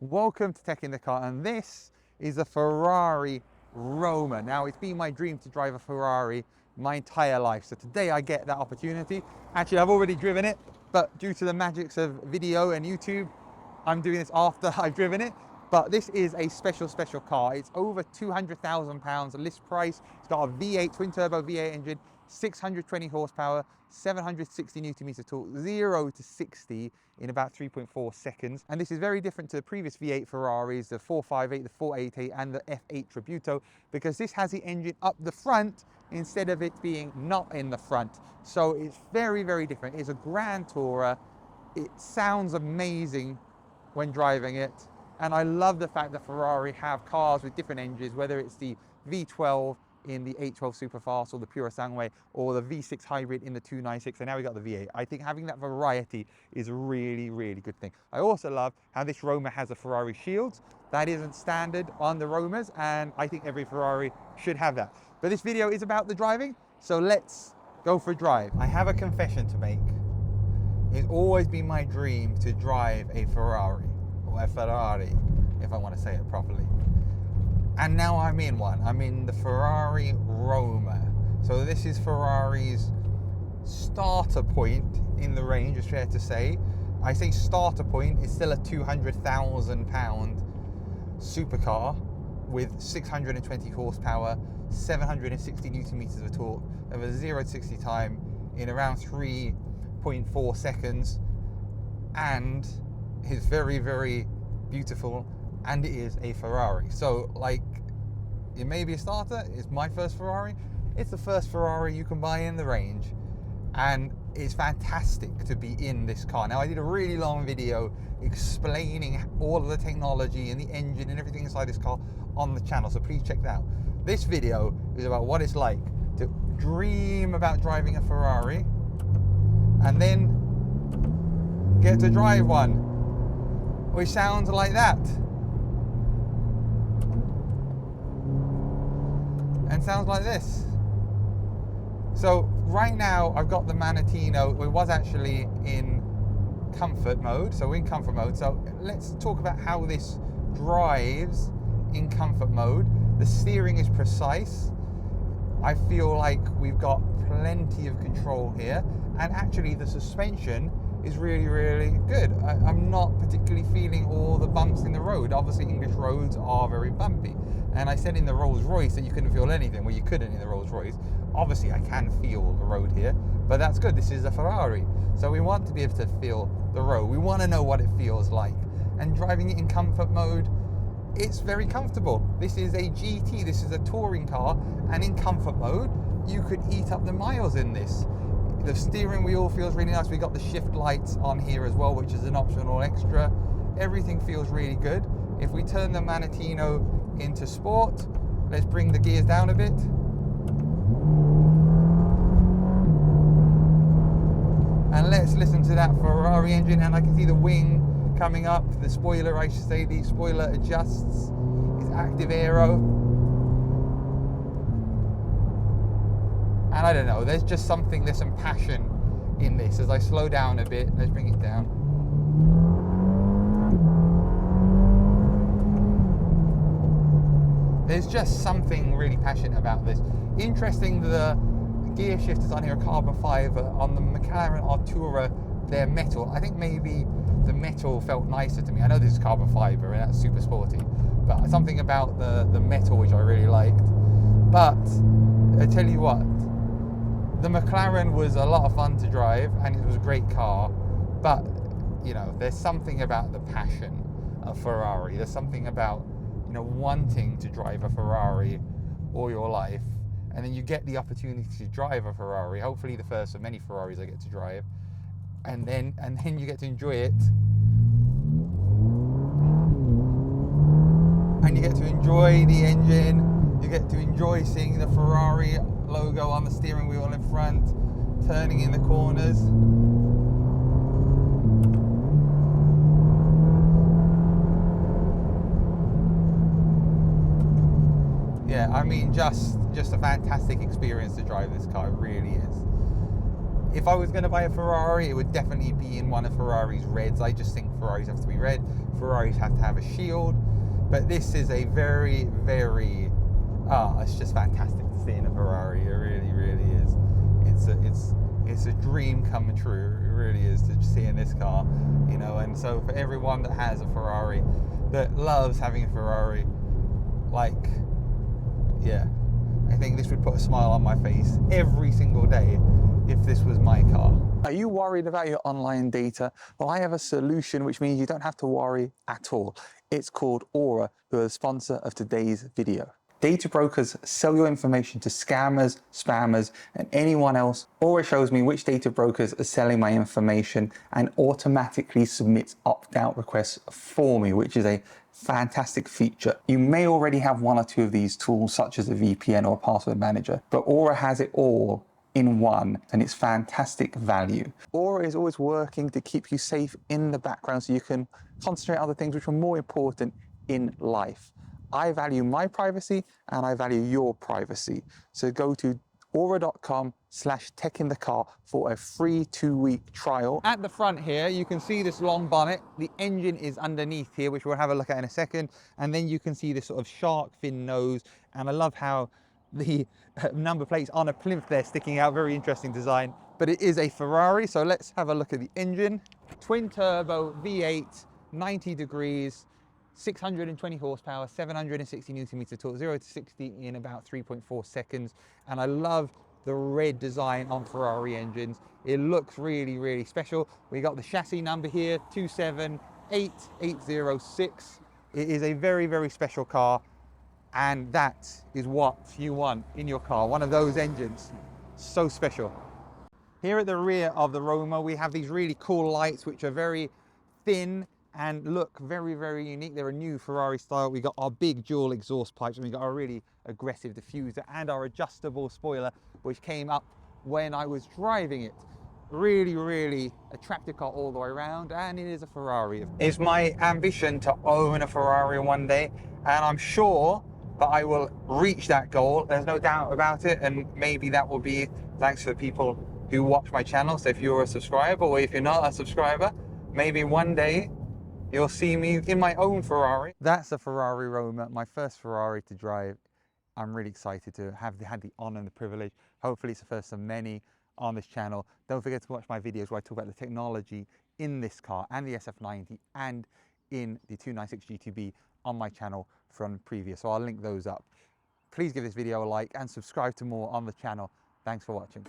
Welcome to Tech in the Car, and this is a Ferrari Roma. Now, it's been my dream to drive a Ferrari my entire life, so today I get that opportunity. Actually, I've already driven it, but due to the magics of video and YouTube, I'm doing this after I've driven it. But this is a special car. It's over £200,000 list price. It's got a V8, twin turbo V8 engine, 620 horsepower, 760 Newton meter torque, 0 to 60 in about 3.4 seconds. And this is very different to the previous V8 Ferraris, the 458, the 488, and the F8 Tributo, because this has the engine up the front instead of it being not in the front. So it's very, very different. It's a Grand Tourer. It sounds amazing when driving it. And I love the fact that Ferrari have cars with different engines, whether it's the V12 in the 812 Superfast or the Pura Sangue or the V6 hybrid in the 296, and now we got the V8. I think having that variety is a really, really good thing. I also love how this Roma has a Ferrari shield. That isn't standard on the Romas, and I think every Ferrari should have that. But this video is about the driving, so let's go for a drive. I have a confession to make. It's always been my dream to drive a Ferrari, or a Ferrari, if I want to say it properly. And now I'm in one. I'm in the Ferrari Roma. So this is Ferrari's starter point in the range, it's fair to say. I say starter point, it's still a £200,000 supercar with 620 horsepower, 760 Newton meters of torque, of a 0 to 60 time in around 3.4 seconds. And it's very, very beautiful, and it is a Ferrari. So, like, it may be a starter. It's my first Ferrari. It's the first Ferrari you can buy in the range, and it's fantastic to be in this car. Now, I did a really long video explaining all of the technology and the engine and everything inside this car on the channel, so please check that out. This video is about what it's like to dream about driving a Ferrari and then get to drive one, which sounds like that. And sounds like this. So right now I've got the Manettino. It was actually in comfort mode, so we're in comfort mode. So let's talk about how this drives in comfort mode. The steering is precise. I feel like we've got plenty of control here, and actually the suspension is really, really good. I'm not particularly feeling all the bumps in the road. Obviously English roads are very bumpy, and I said in the Rolls Royce that you couldn't feel anything. Well, you couldn't in the Rolls Royce. Obviously I can feel the road here, but that's good. This is a Ferrari, so we want to be able to feel the road. We want to know what it feels like, and driving it in comfort mode, it's very comfortable. This is a GT, this is a touring car, and in comfort mode you could eat up the miles in this. The steering wheel feels really nice. We got the shift lights on here as well, which is an optional extra. Everything feels really good. If we turn the Manettino into sport, let's bring the gears down a bit. And let's listen to that Ferrari engine, and I can see the wing coming up. The spoiler, I should say, the spoiler adjusts. It's active aero. And I don't know, there's just something, there's some passion in this. As I slow down a bit, let's bring it down. There's just something really passionate about this. Interesting, the gear shifters on here are carbon fiber. On the McLaren Artura, they're metal. I think maybe the metal felt nicer to me. I know this is carbon fiber and that's super sporty, but something about the metal which I really liked. But I tell you what, the McLaren was a lot of fun to drive, and it was a great car, but you know, there's something about the passion of Ferrari. There's something about, you know, wanting to drive a Ferrari all your life, and then you get the opportunity to drive a Ferrari, hopefully the first of many Ferraris I get to drive, and then you get to enjoy it, and you get to enjoy the engine, you get to enjoy seeing the Ferrari logo on the steering wheel in front, turning in the corners. Yeah, I mean, just a fantastic experience to drive this car. It really is. If I was going to buy a Ferrari, it would definitely be in one of Ferrari's reds. I just think Ferraris have to be red. Ferraris have to have a shield, but this is a very, very, it's just fantastic to see in a Ferrari. It really, really is. It's a dream coming true. It really is to see in this car, you know. And so for everyone that has a Ferrari, that loves having a Ferrari, like, yeah, I think this would put a smile on my face every single day if this was my car. Are you worried about your online data? Well, I have a solution which means you don't have to worry at all. It's called Aura, who are the sponsor of today's video. Data brokers sell your information to scammers, spammers, and anyone else. Aura shows me which data brokers are selling my information and automatically submits opt-out requests for me, which is a fantastic feature. You may already have one or two of these tools, such as a VPN or a password manager, but Aura has it all in one, and it's fantastic value. Aura is always working to keep you safe in the background so you can concentrate on other things which are more important in life. I value my privacy and I value your privacy. So go to aura.com/techinthecar for a free 2-week trial. At the front here, you can see this long bonnet. The engine is underneath here, which we'll have a look at in a second. And then you can see this sort of shark fin nose. And I love how the number plates on a plinth there sticking out. Very interesting design. But it is a Ferrari, so let's have a look at the engine. Twin turbo V8, 90 degrees. 620 horsepower, 760 Newton meter torque, 0 to 60 in about 3.4 seconds. And I love the red design on Ferrari engines. It looks really, really special. We got the chassis number here, 278806. It is a very, very special car. And that is what you want in your car. One of those engines, so special. Here at the rear of the Roma, we have these really cool lights, which are very thin and look very, very unique. They're a new Ferrari style. We got our big dual exhaust pipes, and we got our really aggressive diffuser and our adjustable spoiler, which came up when I was driving it. Really, really attractive car all the way around, and it is a Ferrari. It's my ambition to own a Ferrari one day, and I'm sure that I will reach that goal. There's no doubt about it, and maybe that will be thanks to the people who watch my channel. So if you're a subscriber, or if you're not a subscriber, maybe one day you'll see me in my own Ferrari. That's a Ferrari Roma, my first Ferrari to drive. I'm really excited to have had the honor and the privilege. Hopefully it's the first of many on this channel. Don't forget to watch my videos where I talk about the technology in this car and the SF90 and in the 296 GTB on my channel from previous. So I'll link those up. Please give this video a like and subscribe to more on the channel. Thanks for watching.